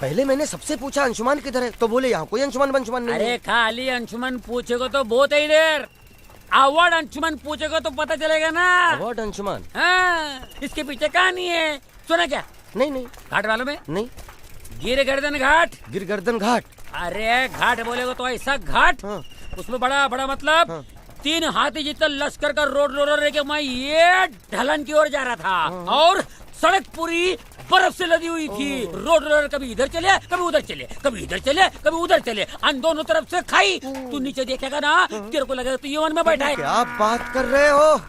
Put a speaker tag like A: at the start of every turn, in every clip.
A: पहले मैंने सबसे पूछा अंशुमान किधर है, तो बोले यहाँ कोई अंशुमान नहीं।
B: अरे खाली अंशुमन पूछेगा तो बहुत ही देर, अवार्ड अंशुमन पूछेगा तो पता चलेगा ना।
A: अवार्ड अंशुमान?
B: हाँ, इसके पीछे कहानी है, सुना क्या?
A: नहीं।
B: घाट मालूम है?
A: नहीं।
B: गिरगर्दन घाट।
A: गिरगर्दन घाट?
B: अरे घाट बोलेगा तो ऐसा घाट,
A: हाँ।
B: उसमें बड़ा बड़ा मतलब
A: हाँ।
B: 3 हाथी जितना लश्कर का रोड रोलर लेके मैं ये ढलान की ओर जा रहा था और सड़क पूरी बर्फ से लदी हुई थी। रोड रोलर कभी इधर चले, कभी उधर चले, कभी इधर चले, कभी उधर चले, अन दोनों तरफ से खाई। तू नीचे देखेगा ना, तेरे को लगेगा तू यमन में बैठा है।
A: क्या बात कर रहे हो?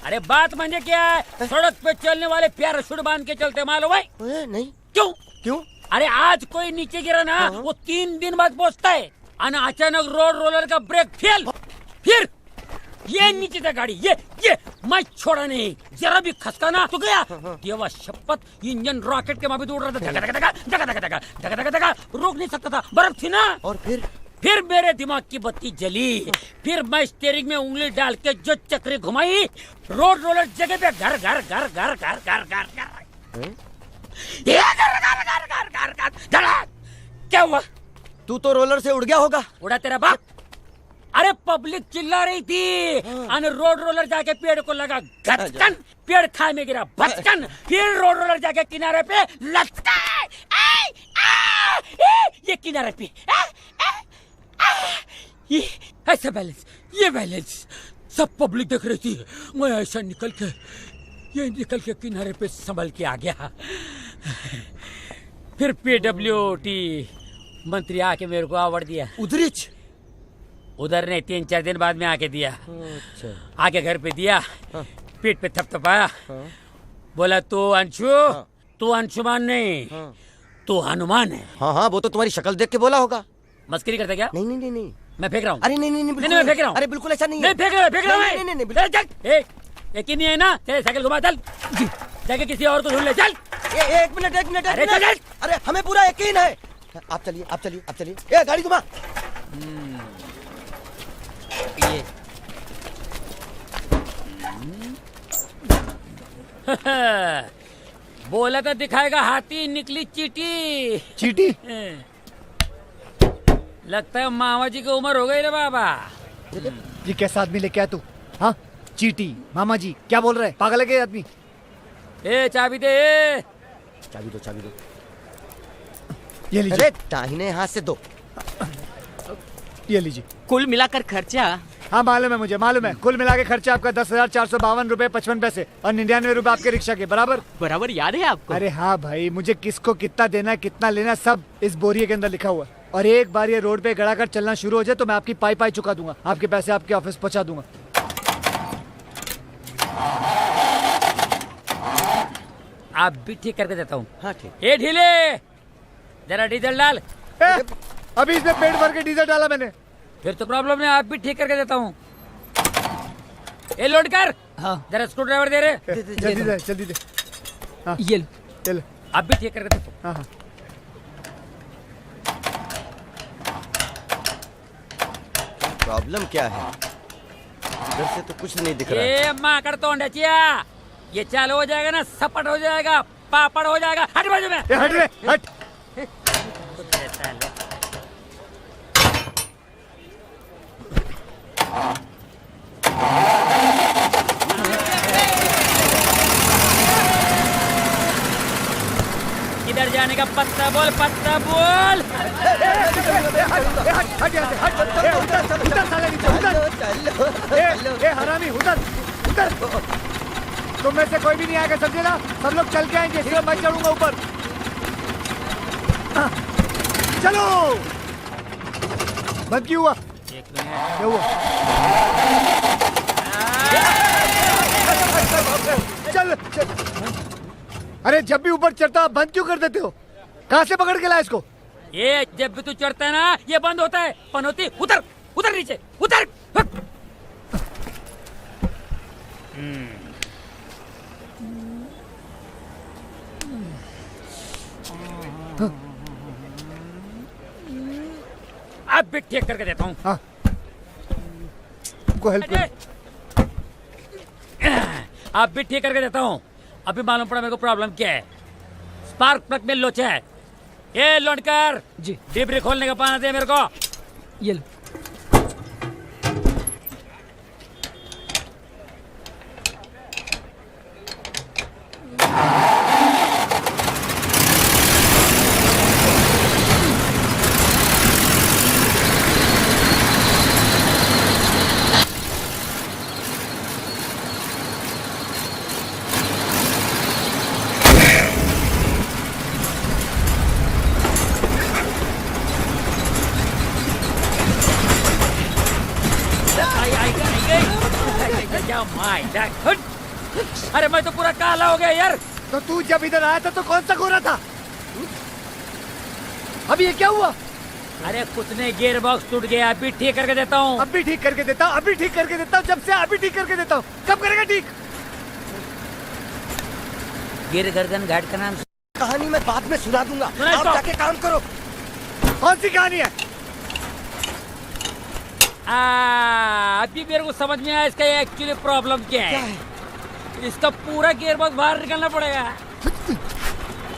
B: अरे बात मानिए क्या है, सड़क पे चलने वाले पैराशूट बांध के चलते मालूम है?
A: नहीं।
B: क्यों? अरे आज कोई नीचे गिरा ना, वो 3 दिन बाद पहुंचता है। अचानक रोड रोलर का ब्रेक फेल, फिर ये नीचे था गाड़ी, ये मैं छोड़ा नहीं, जरा भी खसका ना तो गया। देवा शपथ, इंजन रॉकेट के माफी उड़ रहा था, धका रोक नहीं सकता था, बर्फ थी ना।
A: और
B: फिर मेरे दिमाग की बत्ती जली, फिर मैं स्टीयरिंग में उंगली डाल के जो चक्री घुमाई, रोड रोलर जगह पे घर घर घर घर घर घर घर घर क्या हुआ?
A: तू तो रोलर से उड़ गया होगा।
B: उड़ा तेरा बाप। अरे पब्लिक चिल्ला रही थी, रोड रोलर जाके पेड़ को लगा गचकन, पेड़ खाई में गिरा बचकन, फिर रोड रोलर जाके किनारे पे लटका। ये किनारे पे ये ऐसा बैलेंस, ये बैलेंस सब पब्लिक देख रही थी। मैं ऐसा निकल के किनारे पे संभल के आ गया। फिर PWT मंत्री आके मेरे को अवार्ड दिया। उधर ने 3-4 दिन बाद में आके दिया।
A: अच्छा।
B: आके घर पे दिया, पीठ पे थपथपाया, बोला तू अंशु, तू अंशुमान नहीं, तू हनुमान है।
A: हाँ, वो तो तुम्हारी शक्ल देख के बोला होगा।
B: मस्करी करता क्या?
A: नहीं।
B: मैं फेंक रहा हूँ।
A: अरे नहीं,
B: मैं फेंक रहा हूँ।
A: अरे बिल्कुल ऐसा नहीं
B: है। फेंक रहा हूँ।
A: नहीं।
B: एक ही नहीं है ना, तेरे साइकिल घुमा, चल जाके किसी और को ढूंढ ले, चल।
A: एक मिनट। अरे हमें पूरा यकीन है। आप चलिए। ये गाड़ी घुमा।
B: ये बोला तो दिखाएगा हाथी, निकली चीटी। लगता है मामा जी की उम्र हो गई रे बाबा।
C: ये कैसा आदमी लेके आया तू? हाँ, चीटी मामा जी क्या बोल रहे हैं? पागल है क्या आदमी?
B: ए चाबी दे।
A: चाबी दो।
C: ये लीजिए।
A: अरे दाहिने हाथ से दो।
C: ये लीजिए।
D: कुल मिलाकर खर्चा?
C: हाँ मालूम है मुझे, मालूम है। कुल मिला के खर्चा आपका 10,452 रुपए 55 पैसे और 99 रुपए आपके रिक्शा के बराबर
D: याद है आपको?
C: अरे हाँ भाई, मुझे किसको कितना देना है, कितना लेना, सब इस बोरिये के अंदर लिखा हुआ है। और एक बार ये रोड पे गड़ा कर चलना शुरू हो जाए तो मैं आपकी पाई चुका दूंगा, आपके पैसे आपके ऑफिस पहुंचा दूंगा।
B: आप भी ठीक करके देता हूँ।
A: हाँ ठीक।
B: ए ढीले, जरा डीजल डाल।
C: अभी इसमें पेट भर के डीजल डाला मैंने।
B: फिर तो प्रॉब्लम नहीं, आप भी ठीक करके देता हूँ। ए लोड कर।
D: हाँ।
B: जरा स्क्रू ड्राइवर दे रहे।
C: जल्दी दे। हाँ।
D: ये
C: चल।
B: आप भी ठीक करके देता हूँ।
C: हाँ।
A: प्रॉब्लम क्या है? इधर से तो कुछ नहीं दिख रहा है।
B: ए माकड़ तो अंडचिया, ये चालू हो जाएगा ना, सपट हो जाएगा, पापड़ हो जाएगा। हट बाजू में।
C: हट रे, हट।
B: किधर जाने का पत्ता बोल।
C: हरामी उधर। तुम में से कोई भी नहीं आएगा, समझे ना? सब लोग चल के आएंगे, सिर्फ मैं चढ़ूंगा ऊपर। चलो। बंद क्यों हुआ?
B: एक मिनट।
C: क्या हुआ? चल। अरे जब भी ऊपर चढ़ता बंद क्यों कर देते हो? कहाँ से पकड़ के लाया इसको?
B: ये जब भी तू चढ़ता है ना, ये बंद होता है। पनौती उतर नीचे उतर। अब भी ठीक करके देता हूँ।
C: हाँ। को हेल्प कर।
B: अब भी ठीक करके देता हूँ। अभी मालूम पड़ा मेरे को प्रॉब्लम क्या है। स्पार्क प्लग में लोचा है, ये लोडकर
D: जी
B: डिबरी खोलने का पाना दे मेरे को।
D: ये लो।
B: अरे मैं तो पूरा काला हो गया यार।
C: तो तू जब इधर आया था तो कौन सा गोरा था? अभी ये क्या हुआ?
B: अरे कुछ नहीं, गियर बॉक्स टूट गया, अभी ठीक करके देता हूँ।
C: अभी ठीक करके देता हूँ, अभी ठीक करके देता हूँ, जब से अभी ठीक करके देता हूँ। कब करेगा ठीक?
B: गिर गर्दन घाट का नाम
A: कहानी मैं बाद में सुना दूंगा,
B: सुना
A: आप
B: तो।
A: जाके काम करो।
C: कौन सी कहानी है?
B: अभी मेरे को समझ में आया इसका एक्चुअली प्रॉब्लम क्या है। इसका पूरा गियर बॉक्स बाहर निकलना पड़ेगा।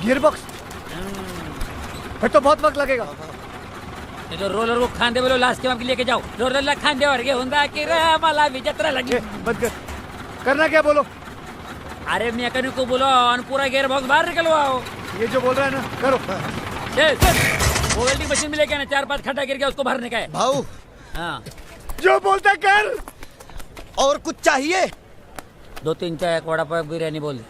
C: Gear box? फिर तो बहुत वक्त लगेगा।
B: ये तो रोलर को खांदे बोलो, लास्ट के लेके जाओ। रोलर खांदे और होंदा कि मला भी जत्रा लगी।
C: बंद कर। करना क्या बोलो?
B: अरे मैकेनिक को बोलो और पूरा गियर बॉक्स बाहर निकलवाओ।
C: ये जो बोल रहा है ना, करो।
B: वो वेल्डिंग मशीन में लेके ना 4-5 खड्डा गिर गया, उसको भरने का है।
A: भाऊ
B: हाँ,
C: जो बोलता है कर।
A: और कुछ चाहिए?
B: 2-3 चाय, एक वड़ा पाव, बिरयानी बोल दे।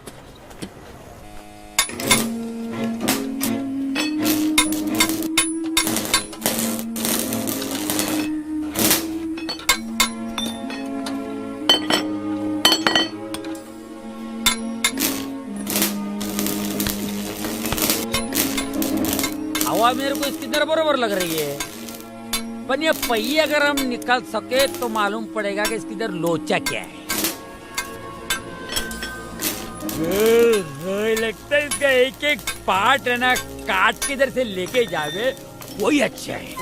B: हवा मेरे को इसकी तरह बरोबर लग रही है, पर ये पहिए अगर हम निकाल सके तो मालूम पड़ेगा कि इसकी इधर लोचा क्या है। लगता है इसका एक एक पार्ट है ना, काट के इधर से लेके जावे वही अच्छा है।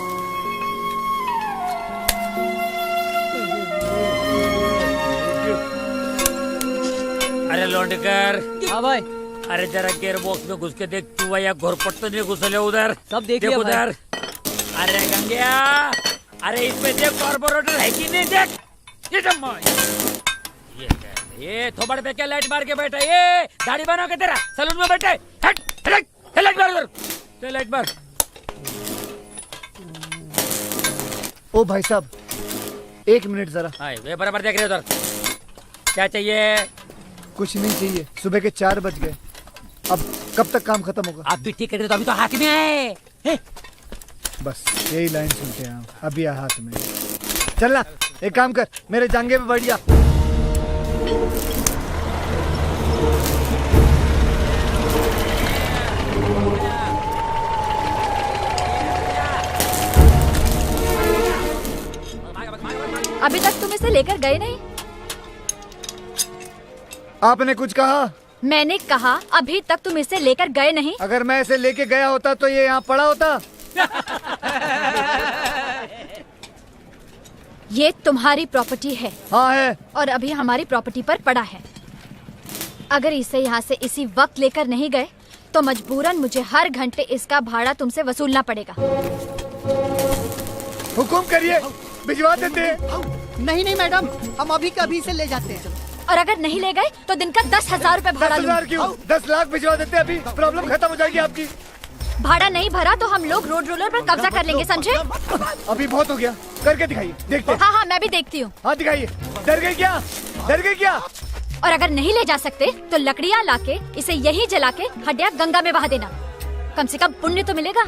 B: अरे लौंडकर।
D: हाँ भाई,
B: अरे जरा गियर बॉक्स में घुस के देख, तू या घोरपट तो नहीं घुसले उधर।
D: सब देख लिया
B: उधर। अरे गंगया, अरे इसमें देख कार्बोरेटर है कि नहीं, देख। ये थोबड़ पे क्या लाइट मार के बैठा, ये दाढ़ी बनो के तेरा सलून में बैठे। हट हट, लाइट मार उधर, चल लाइट मार।
C: ओ भाई साहब, 1 मिनट जरा।
B: वे बराबर देख रहे उधर। क्या चाहिए?
C: कुछ नहीं चाहिए, सुबह के 4 बज गए। अब कब तक काम खत्म होगा?
B: आप भी ठीक कर रहे तो अभी तो हाथ में आए।
C: बस यही लाइन सुनते हैं हम, अभी आ हाथ में। चलना, एक काम कर, मेरे जांघे पे बैठ जा।
E: अभी तक तुम इसे लेकर गए नहीं?
C: आपने कुछ कहा?
E: मैंने कहा अभी तक तुम इसे लेकर गए नहीं।
C: अगर मैं इसे लेके गया होता तो ये यहाँ पड़ा होता।
E: ये तुम्हारी प्रॉपर्टी है।
C: हाँ है।
E: और अभी हमारी प्रॉपर्टी पर पड़ा है। अगर इसे यहाँ से इसी वक्त लेकर नहीं गए तो मजबूरन मुझे हर घंटे इसका भाड़ा तुमसे वसूलना पड़ेगा।
C: हुकुम करिए, भिजवा देते हैं।
D: नहीं मैडम, हम अभी का अभी से ले जाते हैं।
E: और अगर नहीं ले गए तो दिन का 10,000 रूपए भाड़ा
C: 10,000 क्यों? 10 लाख भिजवा देते हैं, अभी प्रॉब्लम खत्म हो जाएगी आपकी।
E: भाड़ा नहीं भरा तो हम लोग रोड रोलर पर कब्जा कर लेंगे, समझे?
C: अभी बहुत हो गया, करके दिखाइए, देखते हैं।
E: हाँ मैं भी देखती हूँ।
C: हाँ दिखाइए। डर गई क्या? डर गई क्या?
E: और अगर नहीं ले जा सकते तो लकड़ियाँ लाके इसे यहीं जला के हड्डियाँ गंगा में बहा देना, कम से कम पुण्य तो मिलेगा।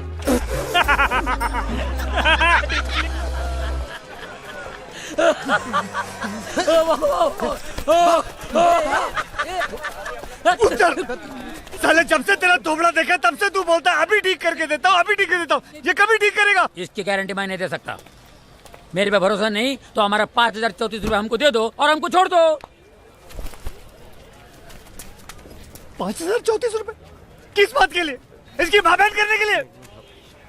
C: साले जब से तेरा थोबड़ा देखा तब से तू बोलता है अभी ठीक करके देता हूँ, अभी ठीक कर देता हूँ। ये कभी ठीक करेगा?
B: इसकी गारंटी मैं नहीं दे सकता। मेरे पे भरोसा नहीं तो हमारा 5,034 रुपए हमको दे दो और हमको छोड़ दो।
C: 5,034 रुपए? किस बात के लिए? इसकी माँ बहन करने के लिए?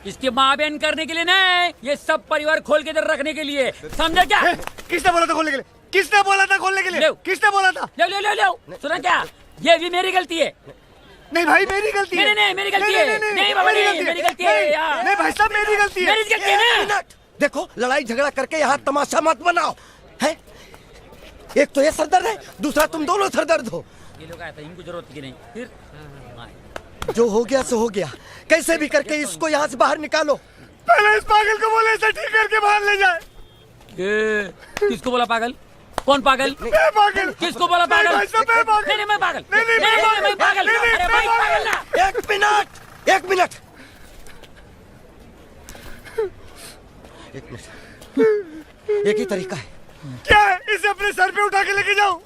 B: इसकी माँ बहन करने के लिए नहीं, ये सब परिवार खोल के इधर रखने के लिए, समझे क्या?
C: किसने बोला था खोलने के लिए? किसने बोला था खोलने के लिए? किसने बोला था?
B: ले सुना क्या, ये भी मेरी गलती है।
C: नहीं भाई मेरी गलती है।
B: नहीं, मेरी गलती है। नहीं बाबा, नहीं, मेरी गलती है यार।
C: नहीं भाई साहब मेरी गलती है।
B: मेरी गलती है
A: एक
B: ना।
A: मिनट, देखो लड़ाई झगड़ा करके यहाँ तमाशा मत बनाओ है। एक तो ये सरदर्द है, दूसरा तुम दोनों सरदर्द हो।
B: ये लोग आए थे, इनको जरूरत की नहीं। फिर
A: जो हो गया सो हो गया, कैसे भी करके इसको यहाँ से बाहर निकालो।
C: पहले इस पागल को बोले इसे ठीक करके बाहर ले जाए।
B: किसको बोला पागल? कौन पागल?
C: मैं पागल।
B: किसको बोला पागल?
C: नहीं भाई साहब मैं पागल।
B: नहीं, मैं पागल।
C: नहीं,
B: मैं पागल।
C: नहीं,
B: अरे भाई पागल ना।
A: एक मिनट, एक ही तरीका है।
C: क्या है? इसे अपने सर पे उठा के लेके जाओ।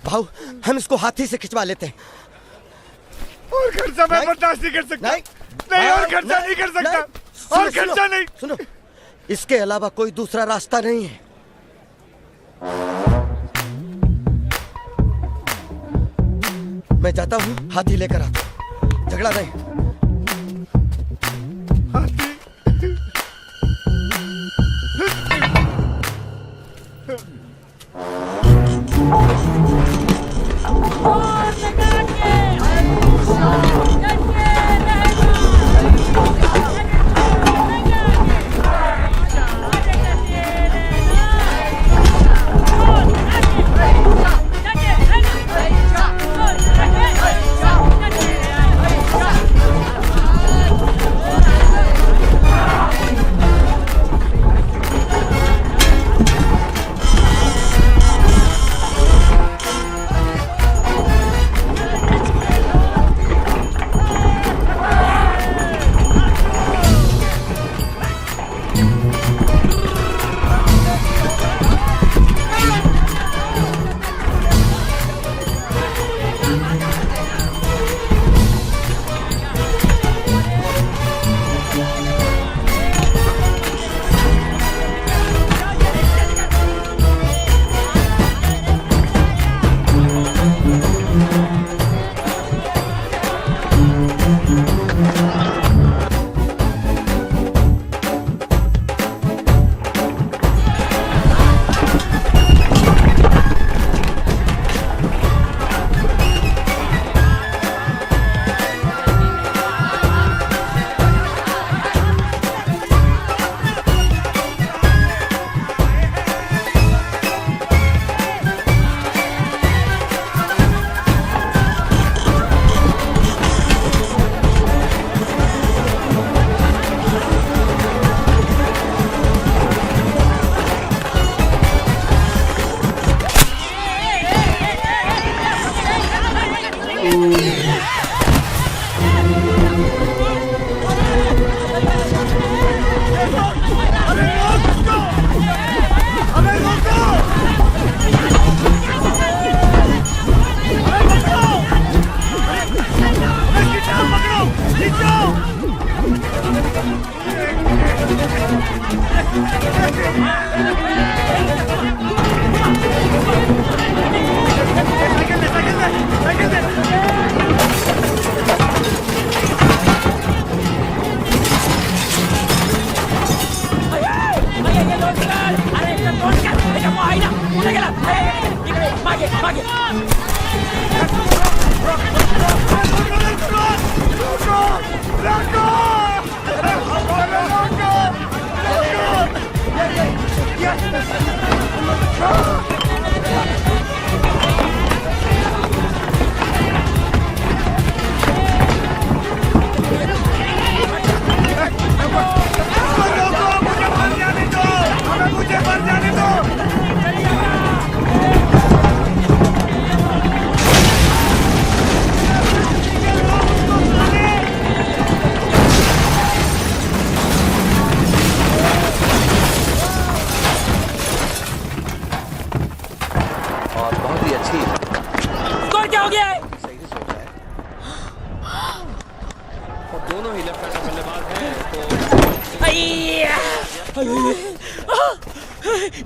A: भाऊ हम इसको हाथी से खिंचवा लेते हैं।
C: और खर्चा मैं
A: नहीं।
C: बर्दाश्त नहीं कर सकता।
A: नहीं,
C: नहीं और खर्चा नहीं कर सकता। और खर्चा नहीं।
A: सुनो, इसके अलावा कोई दूसरा रास्ता नहीं है। मैं जाता हूँ, हाथी लेकर आता हूँ। झगड़ा नहीं।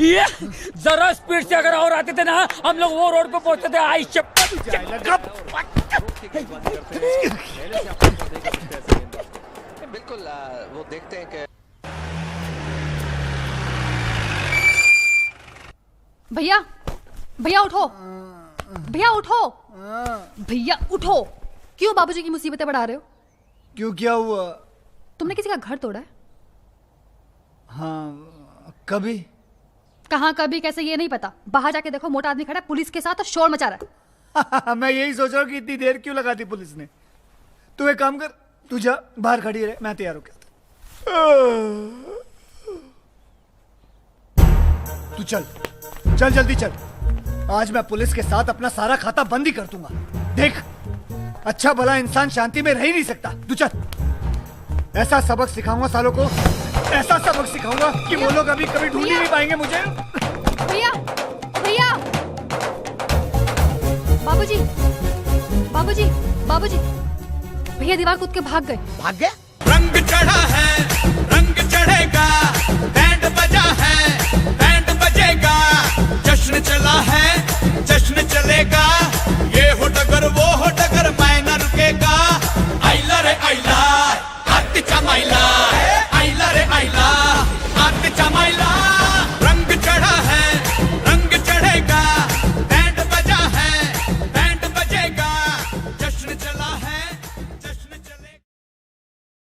B: ये जरा स्पीड से अगर और आते थे ना हम लोग वो रोड पे पहुंचते थे। आई
F: बिल्कुल वो देखते हैं कि भैया भैया उठो, भैया उठो, भैया उठो। क्यों बाबूजी की मुसीबतें बढ़ा रहे हो?
C: क्यों, क्या हुआ?
F: तुमने किसी का घर तोड़ा है?
C: हाँ, कभी।
F: कहाँ कभी कैसे ये नहीं पता। बाहर जाके देखो, मोटा आदमी खड़ा है पुलिस के साथ और शोर मचा रहा है।
C: मैं यही सोच रहा हूँ कि इतनी देर क्यों लगा दी पुलिस ने। तू एक काम कर, तू जा बाहर खड़ी रहे, मैं तैयार हो गया। तू चल चल, जल्दी चल। आज मैं पुलिस के साथ अपना सारा खाता बंद ही कर दूंगा। देख, अच्छा भला इंसान शांति में रह ही नहीं सकता। तू चल। ऐसा सबक सिखाऊंगा सालों को, ऐसा सबक सिखाऊंगा कि वो लोग अभी कभी ढूंढ ही नहीं पाएंगे मुझे।
F: भैया भैया, बाबूजी बाबूजी बाबूजी, भैया दीवार कूद के भाग गए।
A: भाग गया?
G: रंग चढ़ा है, रंग चढ़ेगा।